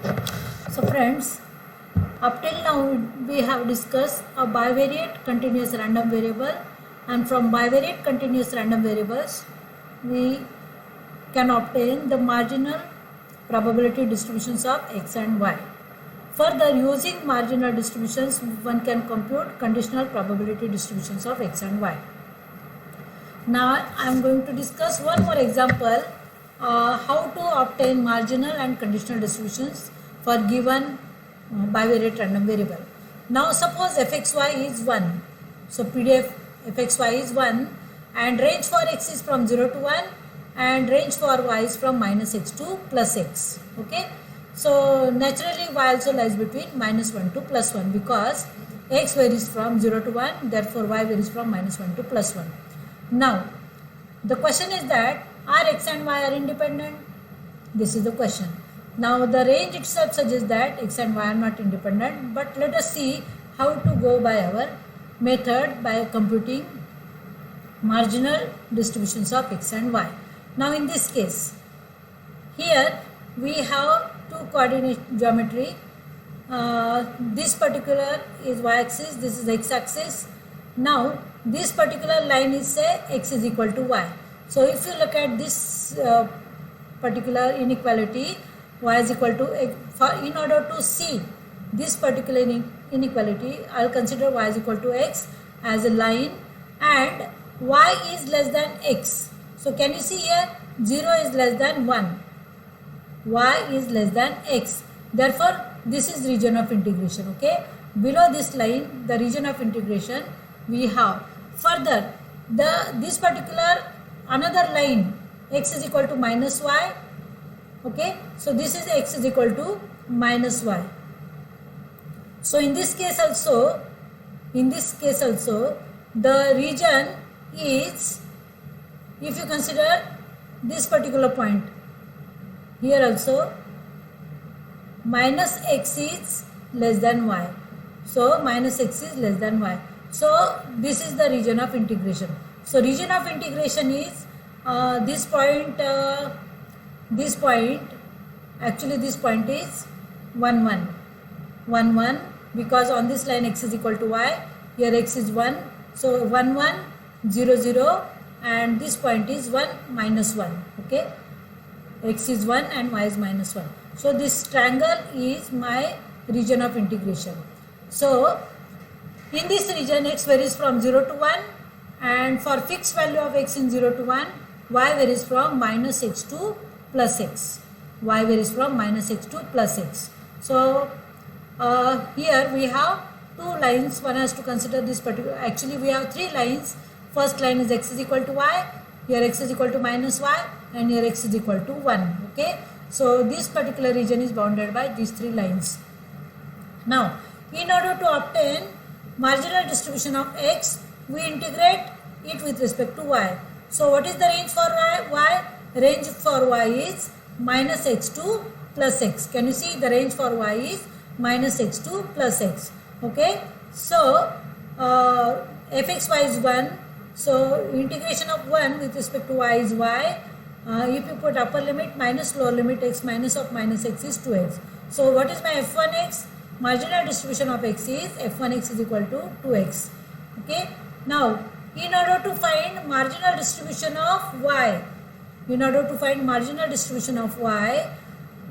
So friends, up till now we have discussed a bivariate continuous random variable, and from bivariate continuous random variables we can obtain the marginal probability distributions of x and y. Further, using marginal distributions one can compute conditional probability distributions of x and y. Now I am going to discuss one more example, how to obtain marginal and conditional distributions for given bivariate random variable. Now suppose fxy is 1. So PDF fxy is 1 and range for x is from 0 to 1 and range for y is from minus x to plus x. Okay. So naturally y also lies between minus 1 to plus 1 because x varies from 0 to 1, therefore y varies from minus 1 to plus 1. Now the question is that are x and y are independent? This is the question. Now the range itself suggests that x and y are not independent, but let us see how to go by our method by computing marginal distributions of x and y. Now in this case, here we have two coordinate geometry. This particular is y-axis, this is x-axis. Now this particular line is say x is equal to y. So if you look at this particular inequality, y is equal to x. In order to see this particular inequality, I will consider y is equal to x as a line and y is less than x. So can you see here 0 is less than 1, y is less than x. Therefore this is region of integration. Okay, below this line the region of integration we have. Further, this particular another line x is equal to minus y. Okay, so this is x is equal to minus y. So in this case also the region is, if you consider this particular point, here also minus x is less than y. So minus x is less than y. So this is the region of integration. So region of integration is this point actually this point is 1 1 because on this line x is equal to y, here x is 1, so 1 1 0 0 and this point is 1 minus 1. Okay, x is 1 and y is minus 1. So this triangle is my region of integration. So in this region x varies from 0 to 1 and for fixed value of x in 0 to 1, y varies from minus x to plus x. Y varies from minus x to plus x. So here we have two lines. One has to consider this particular, actually we have three lines. First line is x is equal to y, here x is equal to minus y and here x is equal to 1. Okay, so this particular region is bounded by these three lines. Now in order to obtain marginal distribution of x, we integrate it with respect to y. So what is the range for y? Range for y is minus x to plus x. Can you see the range for y is minus x to plus x. Okay, so fxy is 1. So integration of 1 with respect to y is y. If you put upper limit minus lower limit x minus of minus x is 2x. So what is my f1x? Marginal distribution of x is f1x is equal to 2x. Okay. Now in order to find marginal distribution of y,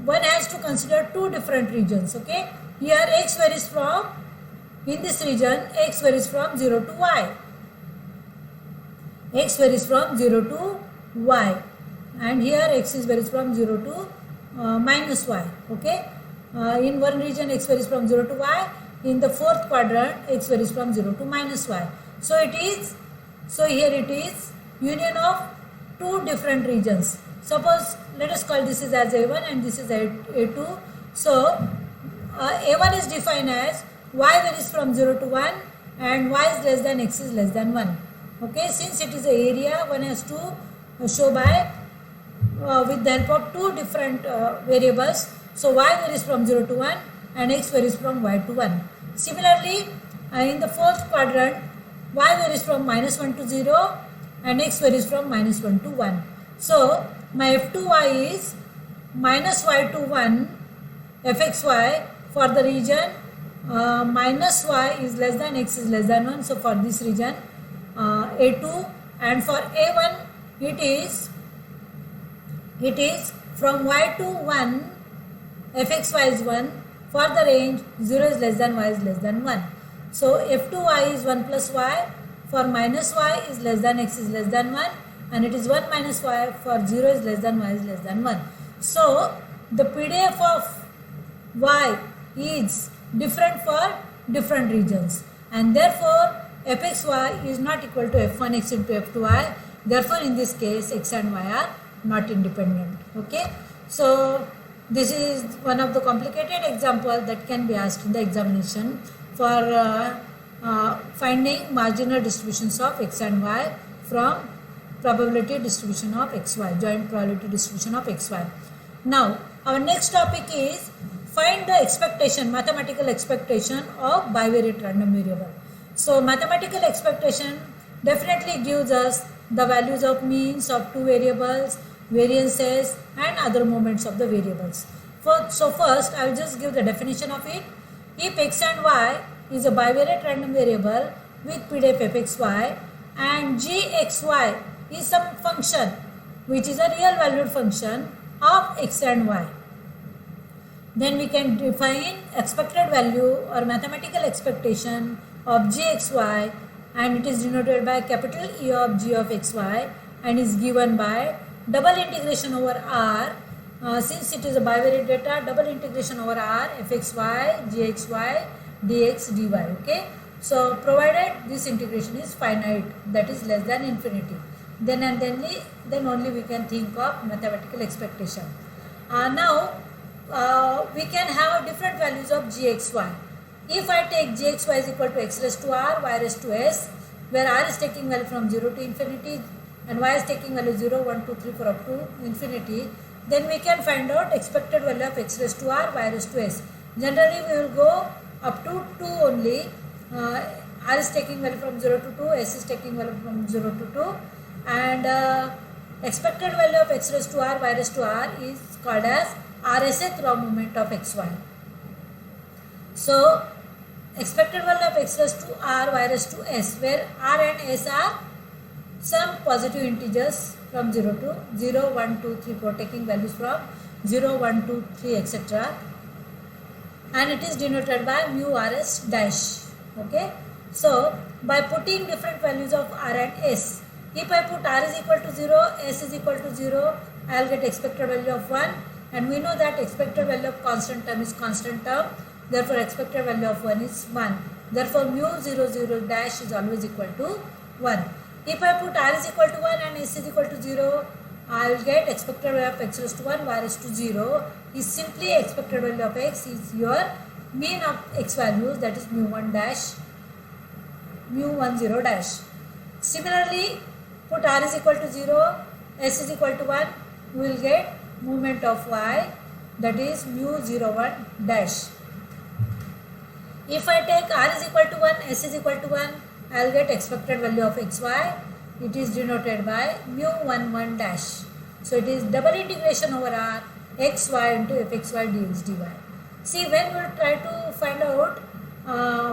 one has to consider two different regions. Okay, here x varies from, in this region x varies from 0 to y, and here x is varies from 0 to minus y. Okay, in one region x varies from 0 to y, in the fourth quadrant x varies from 0 to minus y. So here it is union of two different regions. Suppose let us call this is as A1 and this is A2. So A1 is defined as y varies from 0 to 1 and y is less than x is less than 1. Okay, since it is an area, one has to show by with the help of two different variables. So y varies from 0 to 1 and x varies from y to 1. Similarly, in the fourth quadrant, y varies from minus 1 to 0 and x varies from minus 1 to 1. So my f2y is minus y to 1 fxy for the region minus y is less than x is less than 1. So for this region a2, and for a1 it is from y to 1 fxy is 1 for the range 0 is less than y is less than 1. So f2y is 1 plus y for minus y is less than x is less than 1, and it is 1 minus y for 0 is less than y is less than 1. So the PDF of y is different for different regions, and therefore fxy is not equal to f1x into f2y. Therefore in this case x and y are not independent. Okay, so this is one of the complicated example that can be asked in the examination for finding marginal distributions of x and y from probability distribution of xy, joint probability distribution of xy. Now our next topic is find the expectation, mathematical expectation of bivariate random variable. So mathematical expectation definitely gives us the values of means of two variables, variances and other moments of the variables. So first I will just give the definition of it. If x and y is a bivariate random variable with PDF fxy and gxy is some function which is a real valued function of x and y, then we can define expected value or mathematical expectation of gxy, and it is denoted by capital E of g of xy and is given by double integration over r. Since it is a bivariate data, double integration over r fxy gxy dx dy. Okay, so provided this integration is finite, that is less than infinity, then only we can think of mathematical expectation. Now we can have different values of gxy. If I take gxy is equal to x raised to r, y raised to s, where r is taking value from 0 to infinity and y is taking value 0, 1, 2, 3, 4 up to infinity, then we can find out expected value of x raised to r, y raised to s. Generally we will go up to 2 only. R is taking value from 0 to 2, s is taking value from 0 to 2, and expected value of x raised to r, y raised to r is called as RSth raw moment of xy. So expected value of x raised to r, y raised to s, where r and s are some positive integers from 0 to 0, 1, 2, 3, 4, taking values from 0, 1, 2, 3, etc. And it is denoted by mu rs dash. Okay, so by putting different values of r and s, if I put r is equal to 0, s is equal to 0, I will get expected value of 1, and we know that expected value of constant term is constant term, therefore expected value of 1 is 1. Therefore mu 0, 0 dash is always equal to 1. If I put r is equal to 1 and s is equal to 0, I will get expected value of x raised to 1, y raised to 0 is simply expected value of x is your mean of x values, that is mu 1 dash, mu 1 0 dash. Similarly, put r is equal to 0, s is equal to 1, we will get movement of y, that is mu 0 1 dash. If I take r is equal to 1, s is equal to 1, I will get expected value of xy. It is denoted by mu 1 1 dash. So it is double integration over r xy into fxy dx dy. See, when we try to find out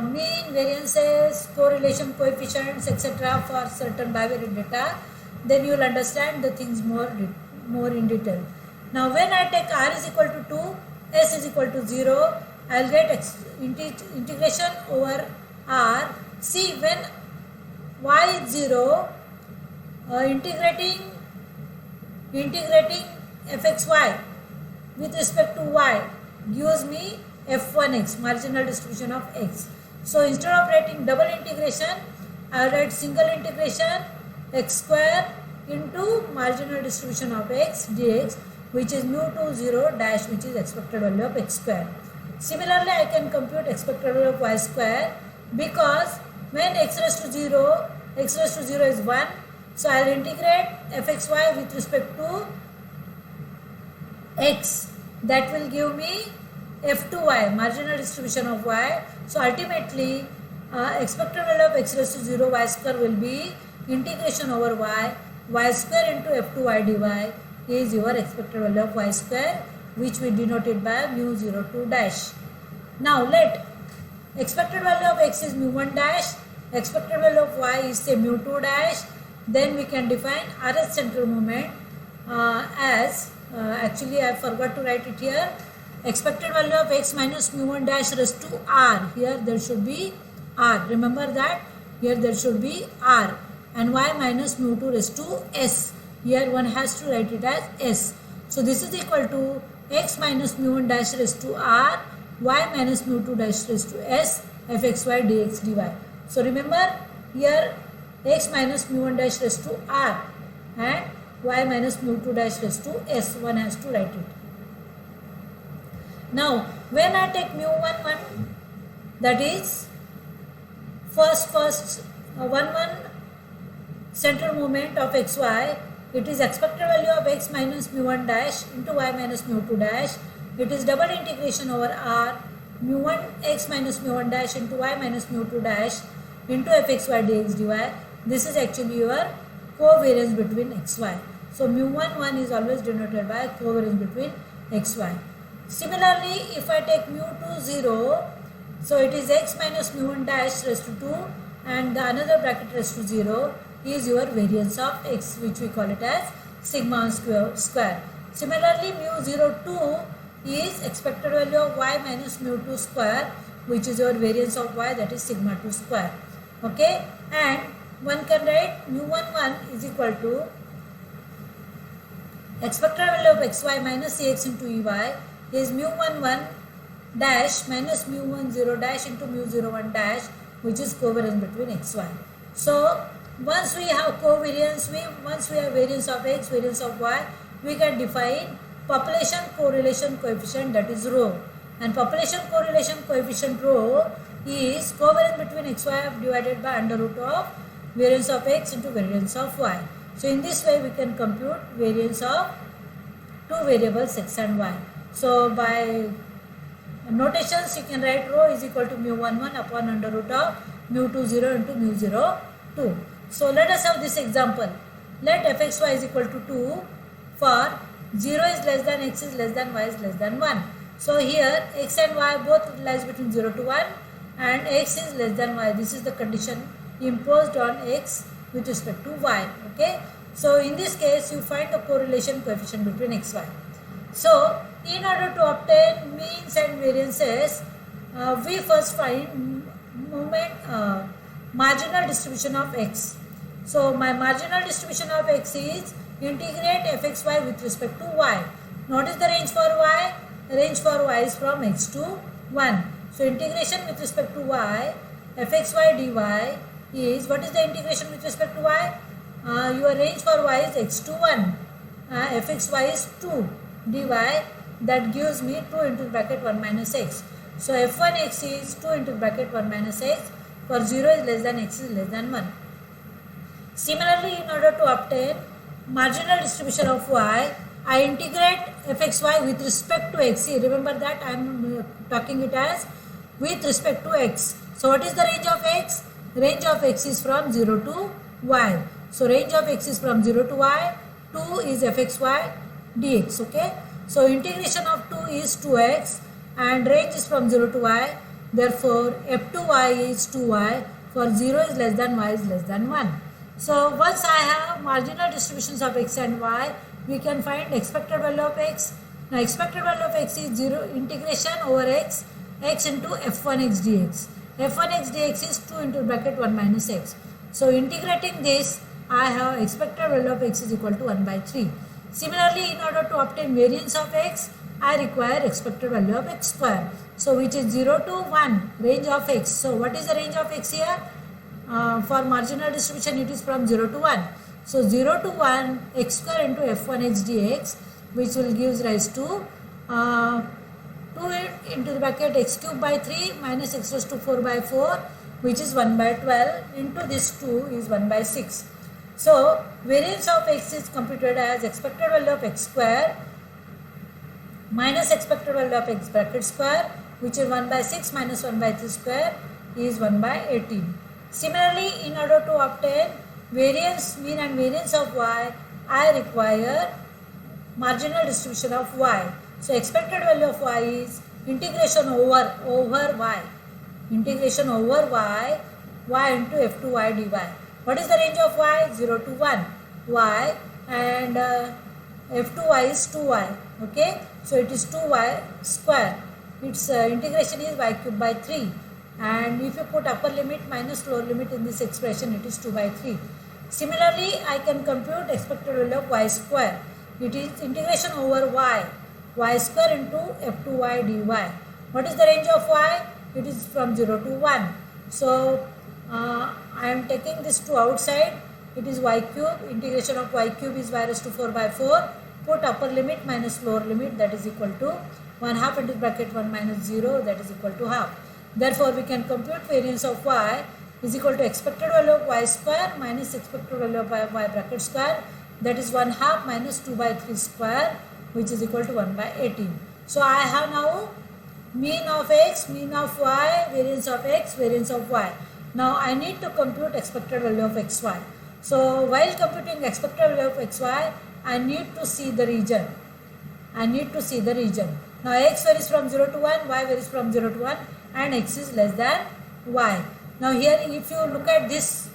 mean, variances, correlation coefficients, etc. for certain bivariate data, then you will understand the things more in detail. Now when I take r is equal to 2, s is equal to 0, I will get integration over r. See, when y is 0, integrating fxy with respect to y gives me f1x, marginal distribution of x. So instead of writing double integration, I will write single integration x square into marginal distribution of x dx, which is mu 2 0 dash, which is expected value of x square. Similarly, I can compute expected value of y square, because when x raised to 0 is 1, so I will integrate fxy with respect to x, that will give me f2y, marginal distribution of y. So ultimately expected value of x raised to 0 y square will be integration over y square into f2y dy is your expected value of y square, which we denoted by mu 02 dash. Now let expected value of x is mu 1 dash, expected value of y is say mu 2 dash. Then we can define RS central moment as actually I forgot to write it here. Expected value of x minus mu 1 dash raised to r. Here there should be r. Remember that here there should be r, and y minus mu 2 raised to s. Here one has to write it as s. So this is equal to x minus mu 1 dash raised to r, y minus mu 2 dash raised to s, fxy dx dy. So remember here x minus mu 1 dash raised to r and y minus mu 2 dash raised to s. One has to write it. Now when I take mu 1 1, that is first 1 1 central moment of xy, it is expected value of x minus mu 1 dash into y minus mu 2 dash. It is double integration over r mu 1 x minus mu 1 dash into y minus mu 2 dash into fxy dx dy. This is actually your covariance between xy. So mu 1 1 is always denoted by covariance between xy. Similarly, if I take mu 2 0, so it is x minus mu 1 dash raised to 2 and the another bracket raised to 0 is your variance of x, which we call it as sigma square. Similarly, mu 0 2 is expected value of y minus mu 2 square, which is your variance of y, that is sigma 2 square. Okay, and one can write mu 1 1 is equal to expected value of xy minus cx into ey is mu 1 1 dash minus mu 1 0 dash into mu 0 1 dash, which is covariance between xy. So once we have covariance, once we have variance of x, variance of y, we can define population correlation coefficient, that is rho. And population correlation coefficient rho is covariance between xy divided by under root of variance of x into variance of y. So in this way we can compute variance of two variables x and y. So by notations you can write rho is equal to mu 1 1 upon under root of mu 2 0 into mu 0 2. So let us have this example. Let fxy is equal to 2 for 0 is less than x is less than y is less than 1. So here x and y both lies between 0 to 1 and x is less than y. This is the condition imposed on x with respect to y. Okay. So in this case you find the correlation coefficient between xy. So in order to obtain means and variances, we first find marginal distribution of x. So my marginal distribution of x is integrate fxy with respect to y. Notice the range for y. The range for y is from x to 1. So integration with respect to y, fxy dy is, what is the integration with respect to y? Your range for y is x to 1. Fxy is 2 dy, that gives me 2 into bracket 1 minus x. So f1x is 2 into bracket 1 minus x for 0 is less than x is less than 1. Similarly, in order to obtain marginal distribution of y, I integrate fxy with respect to x. See, remember that I am talking it as with respect to x. So what is the range of x? Range of x is from 0 to y. So range of x is from 0 to y. 2 is fxy dx. Okay. So integration of 2 is 2x and range is from 0 to y. Therefore f2y is 2y for 0 is less than y is less than 1. So once I have marginal distributions of x and y, we can find expected value of x. Now expected value of x is 0 integration over x into f1x dx. f1x dx is 2 into bracket 1 minus x. So integrating this, I have expected value of x is equal to 1 by 3. Similarly, in order to obtain variance of x, I require expected value of x square. So which is 0 to 1, range of x. So what is the range of x here? For marginal distribution it is from 0 to 1. So 0 to 1 x square into f1x dx, which will give rise to 2 into the bracket x cube by 3 minus x raised to 4 by 4, which is 1 by 12 into this 2 is 1 by 6. So variance of x is computed as expected value of x square minus expected value of x bracket square, which is 1 by 6 minus 1 by 3 square is 1 by 18. Similarly, in order to obtain variance, mean and variance of y, I require marginal distribution of y. So expected value of y is integration over y. Integration over y into f2y dy. What is the range of y? 0 to 1. Y and f2y is 2y. Okay, so it is 2y square. Its integration is y cube by 3. And if you put upper limit minus lower limit in this expression, it is 2 by 3. Similarly, I can compute expected value of y square. It is integration over y square into f2y dy. What is the range of y? It is from 0 to 1. So, I am taking this to outside. It is y cube. Integration of y cube is y raised to 4 by 4. Put upper limit minus lower limit, that is equal to 1 half into bracket 1 minus 0, that is equal to half. Therefore, we can compute variance of y is equal to expected value of y square minus expected value of y bracket square, that is 1 half minus 2 by 3 square, which is equal to 1 by 18. So, I have now mean of x, mean of y, variance of x, variance of y. Now, I need to compute expected value of xy. So, while computing expected value of xy, I need to see the region. Now, x varies from 0 to 1, y varies from 0 to 1, and x is less than y. Now, here if you look at this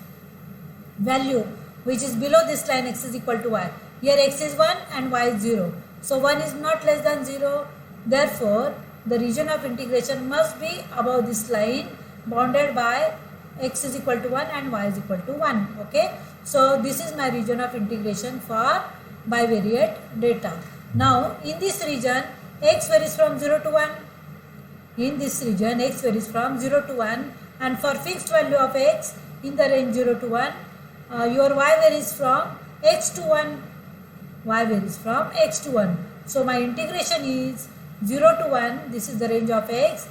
value which is below this line, x is equal to y. Here x is 1 and y is 0. So, 1 is not less than 0. Therefore, the region of integration must be above this line bounded by x is equal to 1 and y is equal to 1. Okay. So, this is my region of integration for bivariate data. Now, in this region, x varies from 0 to 1. In this region, x varies from 0 to 1, and for fixed value of x in the range 0 to 1, your y varies from x to 1. Y varies from x to 1. So, my integration is 0 to 1, this is the range of x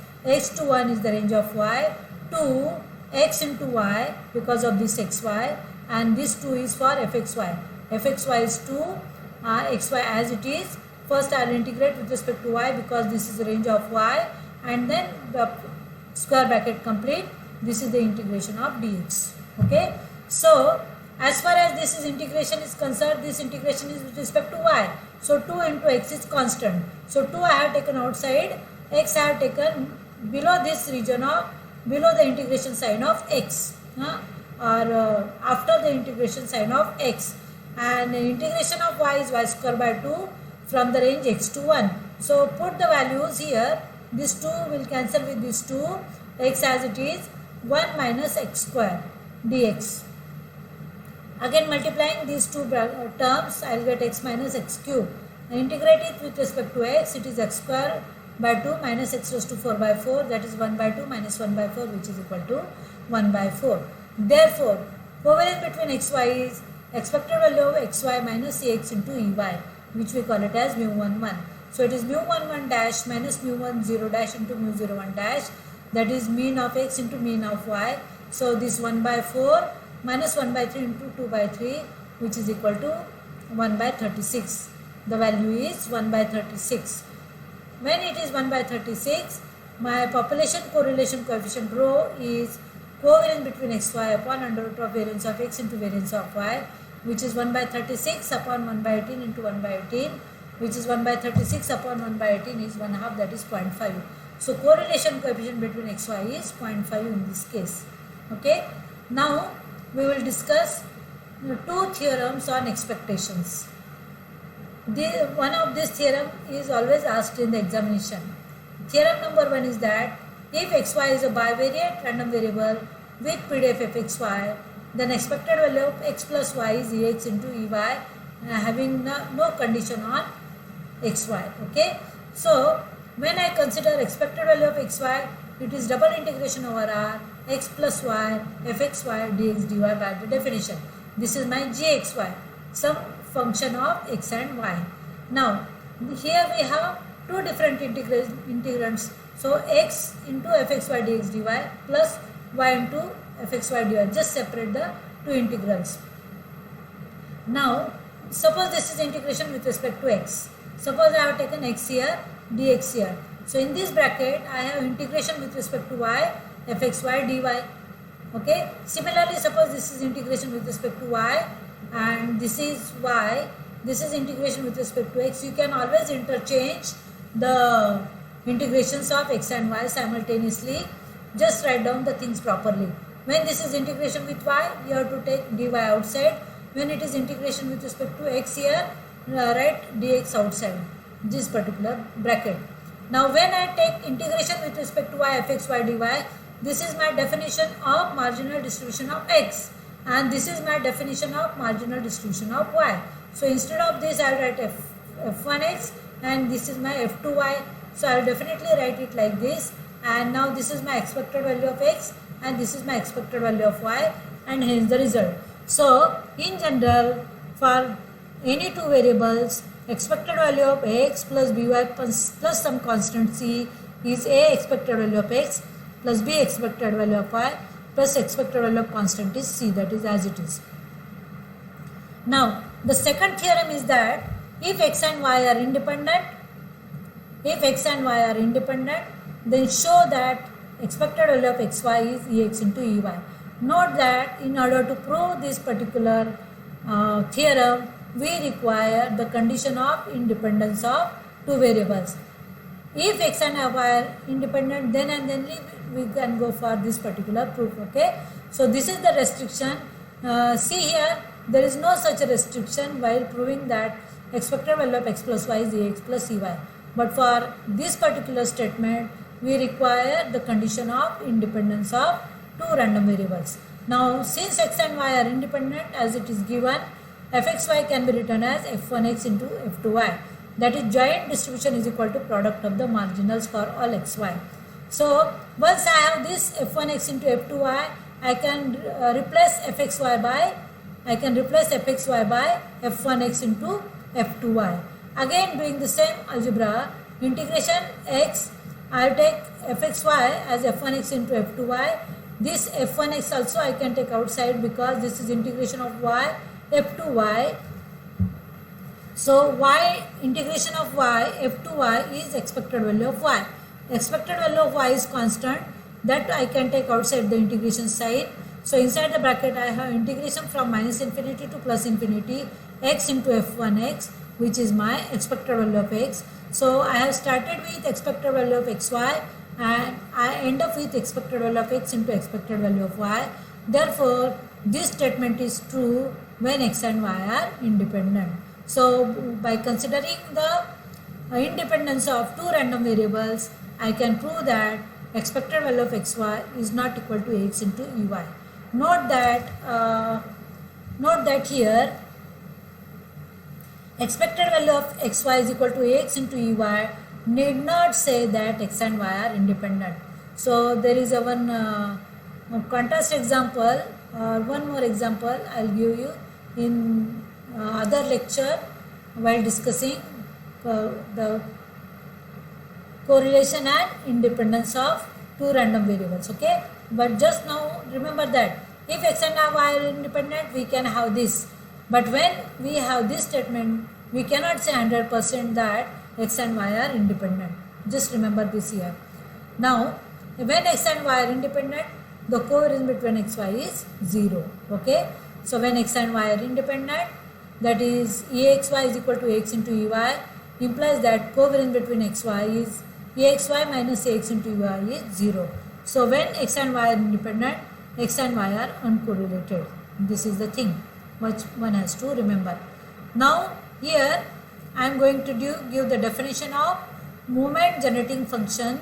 to 1 is the range of y, to x into y because of this xy, and this 2 is for fxy. Fxy is 2, xy as it is. First I will integrate with respect to y because this is the range of y, and then the square bracket complete. This is the integration of dx. Okay. So, as far as this is integration is concerned, this integration is with respect to y. So, 2 into x is constant. So, 2 I have taken outside, x I have taken below this region of, below the integration sign of x, or after the integration sign of x, and the integration of y is y square by 2 from the range x to 1. So, put the values here, this 2 will cancel with this 2, x as it is 1 minus x square dx. Again multiplying these two terms, I will get x minus x cube. I integrate it with respect to x, it is x square by 2 minus x raised to 4 by 4, that is 1 by 2 minus 1 by 4, which is equal to 1 by 4. Therefore, covariance between xy is expected value of xy minus ax into ey, which we call it as mu11. So, it is mu11 dash minus mu10 dash into mu01 dash, that is mean of x into mean of y. So, this 1 by 4 minus 1 by 3 into 2 by 3, which is equal to 1 by 36. The value is 1 by 36. When it is 1 by 36, my population correlation coefficient rho is covariance between xy upon under root of variance of x into variance of y, which is 1 by 36 upon 1 by 18 into 1 by 18, which is 1 by 36 upon 1 by 18 is 1 half, that is 0.5. So, correlation coefficient between xy is 0.5 in this case. Okay. Now, we will discuss two theorems on expectations. One of this theorem is always asked in the examination. Theorem number 1 is that if xy is a bivariate random variable with PDF of xy, then expected value of x plus y is ex into ey, having no condition on xy. Okay. So, when I consider expected value of xy, it is double integration over r, x plus y, fxy dx dy by the definition. This is my gxy, some function of x and y. Now, here we have two different integrands. So, x into fxy dx dy plus y into fxy dy. Just separate the two integrals. Now, suppose this is integration with respect to x. Suppose I have taken x here, dx here. So, in this bracket, I have integration with respect to y, fxy dy. Okay. Similarly, suppose this is integration with respect to y and this is y, this is integration with respect to x. You can always interchange the integrations of x and y simultaneously. Just write down the things properly. When this is integration with y, you have to take dy outside. When it is integration with respect to x here, write dx outside this particular bracket. Now when I take integration with respect to y fx y dy, this is my definition of marginal distribution of x, and this is my definition of marginal distribution of y. So instead of this, I will write f1x, and this is my f2y. So I will definitely write it like this. And now this is my expected value of x, and this is my expected value of y, and hence the result. So in general, for any two variables, expected value of x plus by plus some constant c is a expected value of x plus b expected value of y plus expected value of constant is c, that is as it is. Now the second theorem is that if x and y are independent, then show that expected value of xy is ex into ey. Note that in order to prove this particular theorem, we require the condition of independence of two variables. If x and y are independent, then and then we can go for this particular proof. Okay, so this is the restriction. See here, there is no such a restriction while proving that expected value of x plus y is ax plus ey. But for this particular statement, we require the condition of independence of two random variables. Now since x and y are independent as it is given, fxy can be written as f1x into f2y. That is, joint distribution is equal to product of the marginals for all xy. So once I have this f1x into f2y, I can replace fxy by f1x into f2y. Again doing the same algebra, integration x, I will take fxy as f1x into f2y. This f1x also I can take outside because this is integration of y f2y. So y integration of y f2y is expected value of y. Expected value of y is constant, that I can take outside the integration sign. So inside the bracket I have integration from minus infinity to plus infinity x into f1x, which is my expected value of x. So I have started with expected value of xy and I end up with expected value of x into expected value of y. Therefore this statement is true when x and y are independent. So by considering the independence of two random variables, I can prove that expected value of xy is not equal to x into ey. Note that here expected value of xy is equal to x into ey need not say that x and y are independent. So there is a one contrast example or one more example I will give you in other lecture while discussing the correlation and independence of two random variables. Okay, but just now remember that if x and y are independent, we can have this, but when we have this statement, we cannot say 100% that x and y are independent. Just remember this here. Now when x and y are independent, the covariance between xy is 0. Okay, so when x and y are independent, that is axy is equal to x into ey, implies that covariance between xy is axy minus ax into ey is 0. So when x and y are independent, x and y are uncorrelated. This is the thing which one has to remember. Now here I am going to give the definition of moment generating function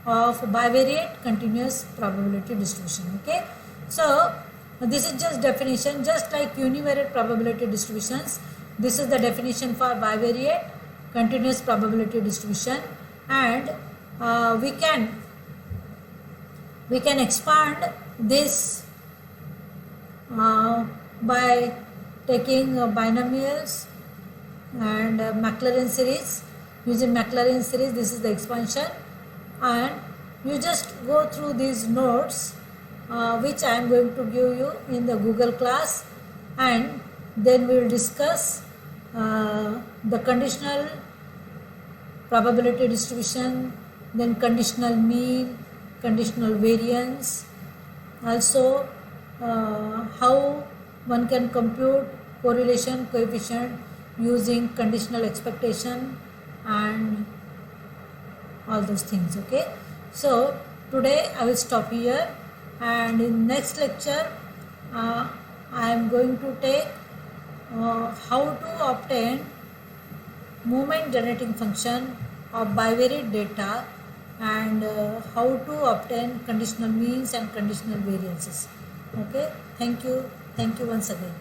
of bivariate continuous probability distribution. Okay, so this is just definition, just like univariate probability distributions. This is the definition for bivariate continuous probability distribution, and we can expand this by taking binomials and Maclaurin series. Using Maclaurin series, this is the expansion, and you just go through these notes which I am going to give you in the Google class, and then we will discuss the conditional probability distribution, then conditional mean, conditional variance, also how one can compute correlation coefficient using conditional expectation and all those things. Okay, so today I will stop here, and in next lecture I am going to take how to obtain movement generating function of bivariate data, and how to obtain conditional means and conditional variances. Okay, thank you once again.